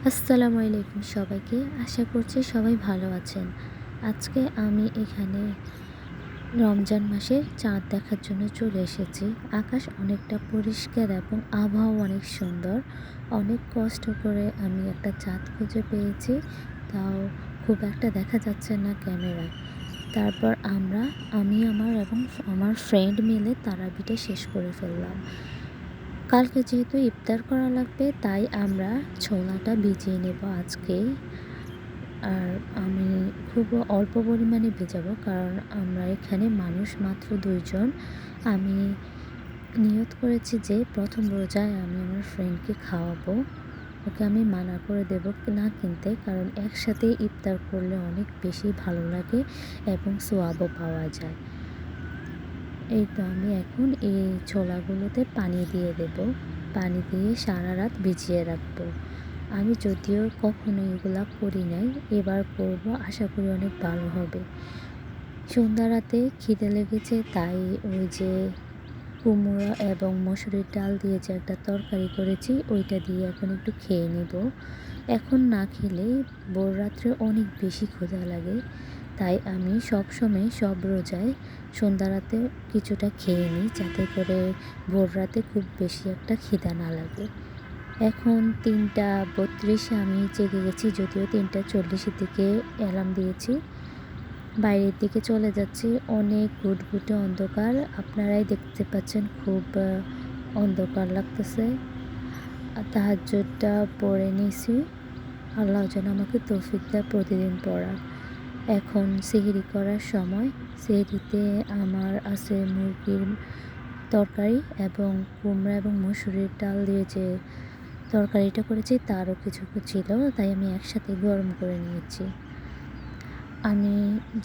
আসসালামু আলাইকুম সবাইকে। আশা করছি সবাই ভালো আছেন। আজকে আমি এখানে রমজান মাসের চাঁদ দেখার জন্য চলে এসেছি। আকাশ অনেকটা পরিষ্কার এবং আবহাওয়া অনেক সুন্দর। অনেক কষ্ট করে আমি একটা চাঁদ খুঁজে পেয়েছি। তাও খুব একটা দেখা যাচ্ছে না ক্যামেরায়। তারপর আমি এবং আমার ফ্রেন্ড মিলে তারাবিটা শেষ করে ফেললাম। কালকে যেহেতু ইফতার করা লাগবে তাই আমরা ছোলাটা ভিজিয়ে নেব আজকেই। আর আমি খুব অল্প পরিমাণে ভেজাবো, কারণ আমরা এখানে মানুষ মাত্র ২ জন। আমি নিয়ত করেছি যে প্রথম রোজায় আমি আমার ফ্রেন্ডকে খাওয়াবো। ওকে আমি মানা করে দেব না কিনতে, কারণ একসাথে ইফতার করলে অনেক বেশি ভালো লাগে এবং সওয়াবও পাওয়া যায়। এই তো আমি এখন এই ছোলাগুলোতে পানি দিয়ে দেব। পানি দিয়ে সারা রাত ভিজিয়ে রাখবো। আমি যদিও কখনো এগুলা করি নাই, এবার করব, আশা করি অনেক ভালো হবে। সন্ধ্যা রাতে খিদে লেগেছে তাই ওই যে কুমড়ো এবং মসুরির ডাল দিয়ে যে একটা তরকারি করেছি ওইটা দিয়ে এখন একটু খেয়ে নিব। এখন না খেলে ভোর রাত্রে অনেক বেশি ক্ষুধা লাগে, তাই আমি সবসময় সব রোজায় সন্ধ্যা রাতে কিছুটা খেয়ে নিই, যাতে করে ভোর রাতে খুব বেশি একটা খিদা না লাগে। এখন ৩টা ৩২-এ আমি জেগে গেছি, যদিও ৩টা ৪০-এর দিকে অ্যালার্ম দিয়েছি। বাইরের দিকে চলে যাচ্ছি। অনেক ঘুটঘুটে অন্ধকার, আপনারাই দেখতে পাচ্ছেন, খুব অন্ধকার লাগতেছে। তাহাজ্জুদটা পড়ে নিয়েছি, আল্লাহ যেন আমাকে তৌফিক দেয় প্রতিদিন পড়ার। এখন সেহরি করার সময়। সেহরিতে আমার আছে মুরগির তরকারি এবং কুমড়া এবং মসুরির ডাল দিয়ে যে তরকারিটা করেছি তারও কিছু ছিল, তাই আমি একসাথে গরম করে নিয়েছি। আমি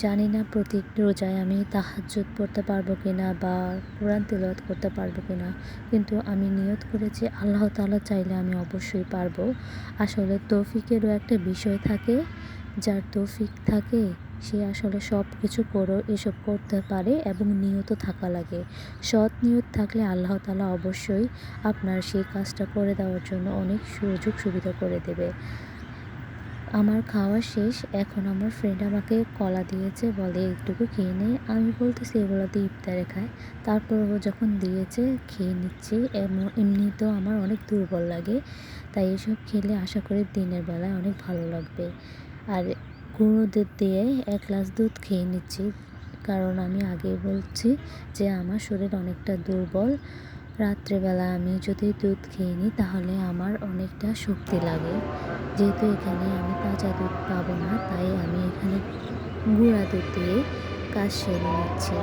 জানি না প্রতি রোজায় আমি তাহাজ্জুদ পড়তে পারবো কিনা বা কোরআন তিলাওয়াত করতে পারবো কিনা, কিন্তু আমি নিয়ত করেছি আল্লাহ তাআলা চাইলে আমি অবশ্যই পারবো। আসলে তৌফিকেরও একটা বিষয় থাকে, যার তৌফিক থাকে সে আসলে সব কিছু করেও এসব করতে পারে এবং নিয়ত থাকা লাগে। সৎ নিয়ত থাকলে আল্লাহ তাআলা অবশ্যই আপনার সেই কাজটা করে দেওয়ার জন্য অনেক সুযোগ সুবিধা করে দেবে। আমার খাওয়া শেষ। এখন আমার ফ্রেন্ড আমাকে কলা দিয়েছে, বলে একটুকু খেয়ে নে। আমি বলতেছি এগুলো দিয়ে ইফতারে খায়। তারপর ও যখন দিয়েছে খেয়ে নিচ্ছি। এমনিতেও আমার অনেক দুর্বল লাগে, তাই এসব খেলে আশা করি দিনের বেলায় অনেক ভালো লাগবে। আর গুঁড়ো দুধ দিয়ে ১ গ্লাস দুধ খেয়ে নিচ্ছি, কারণ আমি আগেই বলছি যে আমার শরীর অনেকটা দুর্বল। রাত্রেবেলা আমি যদি দুধ খেয়ে নিই তাহলে আমার অনেকটা শক্তি লাগে। যেহেতু এখানে আমি তাজা দুধ পাবো না, তাই আমি এখানে গুঁড়া দুধ দিয়ে কাজ সেরে নিচ্ছি।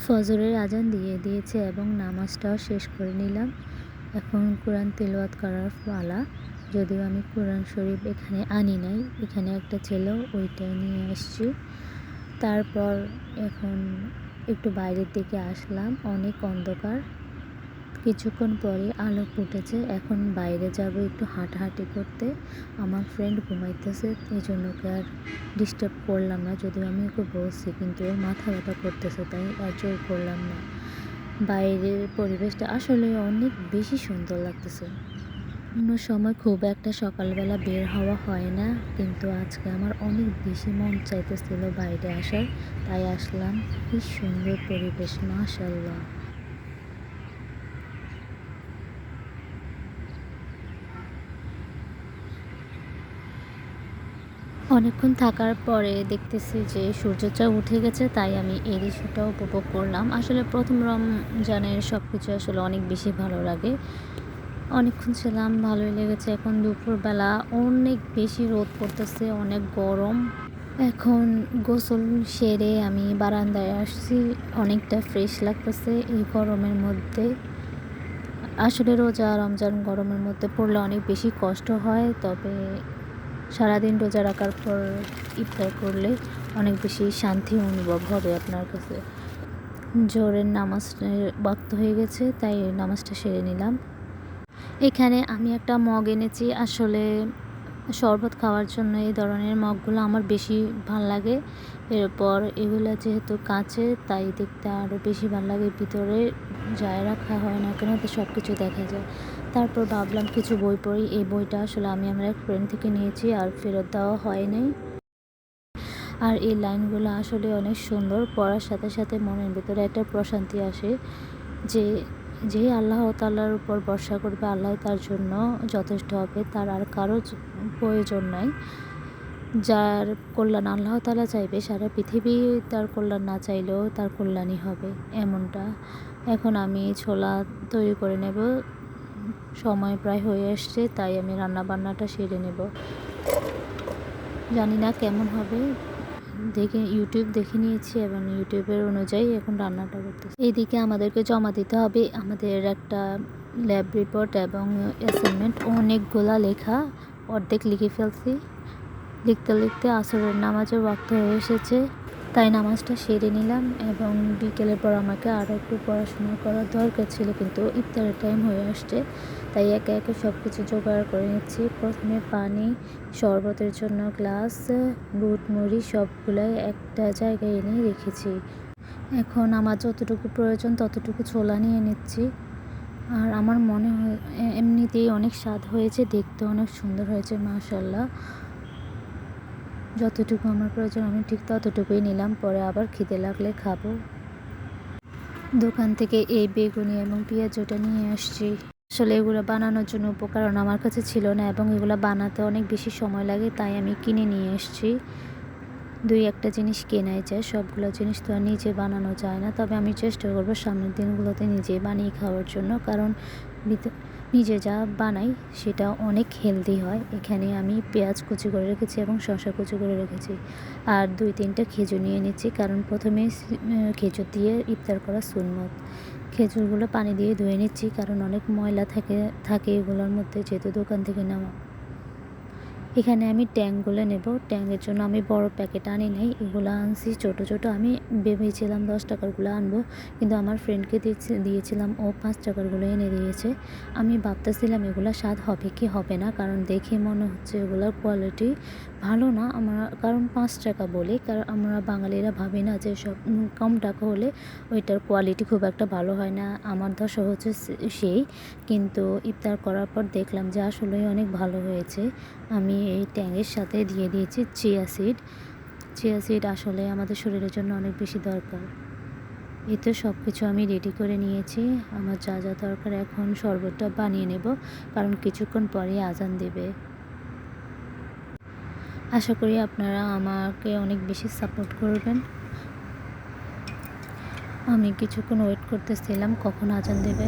ফজরের আজান দিয়ে দিয়েছে এবং নামাজটাও শেষ করে নিলাম। এখন কোরআন তিলাওয়াত করার পালা। যদিও আমি কোরআন শরীফ এখানে আনি নাই, এখানে একটা ছিল, ওইটাই নিয়ে আসছি। তারপর এখন একটু বাইরের দিকে আসলাম, অনেক অন্ধকার। কিছুক্ষণ পরে আলো ফুটেছে। এখন বাইরে যাব একটু হাঁটাহাঁটি করতে। আমার ফ্রেন্ড ঘুমাইতেছে, এই জন্য ওকে আর ডিস্টার্ব করলাম না, যদিও আমি ওকে বলছি, কিন্তু ওর মাথা ব্যথা করতেছে তাই আর জোর করলাম না। বাইরের পরিবেশটা আসলে অনেক বেশি সুন্দর লাগতেছে। অন্য সময় খুব একটা সকালবেলা বের হওয়া হয় না, কিন্তু আজকে আমার অনেক বেশি মন চাইতেছিল বাইরে আসার, তাই আসলাম। কি সুন্দর পরিবেশ, মাশাআল্লাহ। অনেকক্ষণ থাকার পরে দেখতেছি যে সূর্যটা উঠে গেছে, তাই আমি এই দৃশ্যটা উপভোগ করলাম। আসলে প্রথম রমজানের সব কিছু আসলে অনেক বেশি ভালো লাগে। অনেকক্ষণ ছিলাম, ভালোই লেগেছে। এখন দুপুরবেলা অনেক বেশি রোদ পড়তেছে, অনেক গরম। এখন গোসল সেরে আমি বারান্দায় আসছি, অনেকটা ফ্রেশ লাগতেছে এই গরমের মধ্যে। আসলে রমজান গরমের মধ্যে পড়লে অনেক বেশি কষ্ট হয়, তবে সারাদিন রোজা রাখার পর ইফতার করলে অনেক বেশি শান্তি অনুভব হবে আপনার কাছে। জোহরের নামাজ ওয়াক্ত হয়ে গেছে, তাই নামাজটা সেরে নিলাম। এখানে আমি একটা মগ এনেছি। আসলে শরবত খাওয়ার জন্য এই ধরনের মগগুলো আমার বেশি ভাল লাগে। এরপর এগুলো যেহেতু কাঁচের তাই দেখতে আরও বেশি ভাল লাগে। ভিতরে যাই রাখা হয় না কেন তো সব কিছু দেখা যায়। তারপর ভাবলাম কিছু বই পড়ি। এই বইটা আসলে আমি আমার এক ফ্রেন্ড থেকে নিয়েছি আর ফেরত দেওয়া হয় নাই। আর এই লাইনগুলো আসলে অনেক সুন্দর। পড়ার সাথে সাথে মনের ভিতরে একটা প্রশান্তি আসে যে যে আল্লাহ তাআলার উপর ভরসা করবে আল্লাহ তার জন্য যথেষ্ট হবে, তার আর কারো প্রয়োজন নাই। যার কল্যাণ আল্লাহ তাআলা চাইবে সারা পৃথিবী তার কল্যাণ না চাইলেও তার কল্যাণই হবে, এমনটা। এখন আমি ছোলা তৈরি করে নেব। সময় প্রায় হয়ে আসছে তাই আমি রান্না বান্নাটা সেরে নেব। জানি না কেমন হবে, ইউটিউব দেখে নিয়েছি এবং ইউটিউবের অনুযায়ী এখন রান্নাটা করতেছি। এইদিকে আমাদেরকে জমা দিতে হবে আমাদের একটা ল্যাব রিপোর্ট এবং অ্যাসাইনমেন্ট। অনেকগুলা লেখা, অর্ধেক লিখে ফেলছি। লিখতে লিখতে আসরের নামাজের ওয়াক্ত হয়ে এসেছে, তাই নামাজটা সেরে নিলাম। এবং বিকেলের পর আমাকে আরও একটু পড়াশোনা করার দরকার ছিল, কিন্তু ইফতারের টাইম হয়ে আসছে তাই একে একে সব কিছু জোগাড় করে নিচ্ছি। প্রথমে পানি, শরবতের জন্য গ্লাস, বুট মুড়ি সবগুলাই একটা জায়গায় এনে রেখেছি। এখন আমার যতটুকু প্রয়োজন ততটুকু ছোলা নিয়ে নিচ্ছি। আর আমার মনে হয় এমনিতেই অনেক স্বাদ হয়েছে, দেখতে অনেক সুন্দর হয়েছে মাশাআল্লাহ। যতটুকু আমার প্রয়োজন আমি ঠিক ততটুকুই নিলাম, পরে আবার খিদে লাগলে খাবো। দোকান থেকে এই বেগুনি এবং পেঁয়াজটা নিয়ে আসছি। আসলে এগুলো বানানোর জন্য উপকরণ আমার কাছে ছিল না এবং এগুলো বানাতে অনেক বেশি সময় লাগে, তাই আমি কিনে নিয়ে এসেছি। দুই একটা জিনিস কেনাই যায়, সবগুলো জিনিস তো আর নিজে বানানো যায় না। তবে আমি চেষ্টা করব সামনের দিনগুলোতে নিজে বানিয়ে খাওয়ার জন্য, কারণ নিজে যা বানাই সেটা অনেক হেলদি হয়। এখানে আমি পেঁয়াজ কুচি করে রেখেছি এবং শসা কুচি করে রেখেছি। আর 2-3টা খেজুর নিয়ে নিচ্ছি, কারণ প্রথমে খেজুর দিয়ে ইফতার করা সুন্নত। খেজুরগুলো পানি দিয়ে ধুয়ে নিচ্ছি, কারণ অনেক ময়লা থাকে এগুলোর মধ্যে, যেহেতু দোকান থেকে নেওয়া। এখানে আমি ট্যাংগুলো নেব। ট্যাংয়ের জন্য আমি বড় প্যাকেট আনি নাই, এগুলো আনছি ছোট ছোট। আমি ভেবেছিলাম 10 টাকারগুলো আনবো, কিন্তু আমার ফ্রেন্ডকে দিয়েছিলাম, ও 5 টাকারগুলো এনে দিয়েছে। আমি ভাবতেছিলাম এগুলো স্বাদ হবে কি হবে না, কারণ দেখে মনে হচ্ছে এগুলোর কোয়ালিটি ভালো না। কারণ 5 টাকা বলে, কারণ আমরা বাঙালিরা ভাবি না যে সব কম টাকা হলে ওইটার কোয়ালিটি খুব একটা ভালো হয় না। আমার দশা হচ্ছে সেই, কিন্তু ইফতার করার পর দেখলাম যে আসলেই অনেক ভালো হয়েছে। আমি এই ট্যাংয়ের সাথে দিয়ে দিয়েছি চিয়া সিড। চিয়া সিড আসলে আমাদের শরীরের জন্য অনেক বেশি দরকার। এই তো সব কিছু আমি রেডি করে নিয়েছি। আমার যা যা দরকার, এখন শরবতটা বানিয়ে নেব, কারণ কিছুক্ষণ পরেই আজান দেবে। আশা করি আপনারা আমাকে অনেক বেশি সাপোর্ট করবেন। আমি কিছুক্ষণ ওয়েট করতেছিলাম কখন আজান দেবে।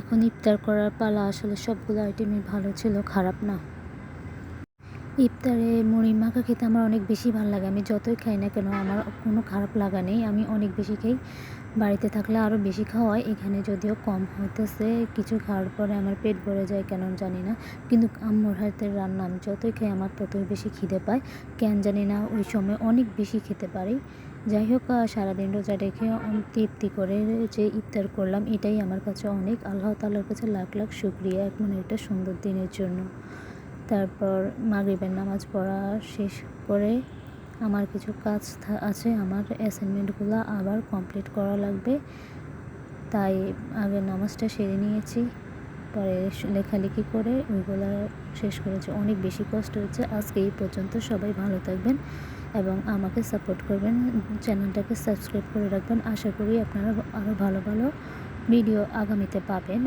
এখন ইফতার করার পালা। আসলে সবগুলো আইটেমই ভালো ছিল, খারাপ না। ইফতারে মুড়ি মাখা খেতে আমার অনেক বেশি ভালো লাগে। আমি যতই খাই না কেন আমার কোনো খারাপ লাগা নেই, আমি অনেক বেশি খাই। বাড়িতে থাকলে আরও বেশি খাওয়া হয়, এখানে যদিও কম হইতেছে। কিছু খাওয়ার পরে আমার পেট ভরে যায় কেন জানি না, কিন্তু আম্মুর হাতের রান্না আমি যতই খাই আমার ততই বেশি খিদে পায় কেন জানি না, ওই সময় অনেক বেশি খেতে পারি। যাই হোক, সারাদিন রোজা রেখে তৃপ্তি করে যে ইফতার করলাম, এটাই আমার কাছে অনেক। আল্লাহ তাআলার কাছে লাখ লাখ শুকরিয়া এমন একটা সুন্দর দিনের জন্য। তারপর মাগরিবের নামাজ পড়া শেষ করে আমার কিছু কাজ আছে, আমার অ্যাসাইনমেন্টগুলো আবার কমপ্লিট করা লাগবে, তাই আগে নামাজটা সেরে নিয়েছি, পরে লেখালেখি করে ওইগুলো শেষ করেছি। অনেক বেশি কষ্ট হচ্ছে। আজকে এই পর্যন্ত। সবাই ভালো থাকবেন এবং আমাকে সাপোর্ট করবেন, চ্যানেলটাকে সাবস্ক্রাইব করে রাখবেন। আশা করি আপনারা আরও ভালো ভালো ভিডিও আগামীতে পাবেন।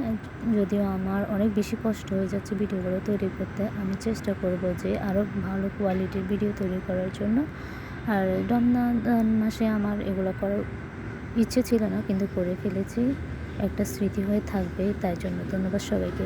যদিও আমার অনেক বেশি কষ্ট হয়ে যাচ্ছে ভিডিওগুলো তৈরি করতে, আমি চেষ্টা করব যে আরও ভালো কোয়ালিটির ভিডিও তৈরি করার জন্য। আর রমজান মাসে আমার এগুলো করার ইচ্ছে ছিল না, কিন্তু করে ফেলেছি, একটা স্মৃতি হয়ে থাকবে, তাই জন্য ধন্যবাদ সবাইকে।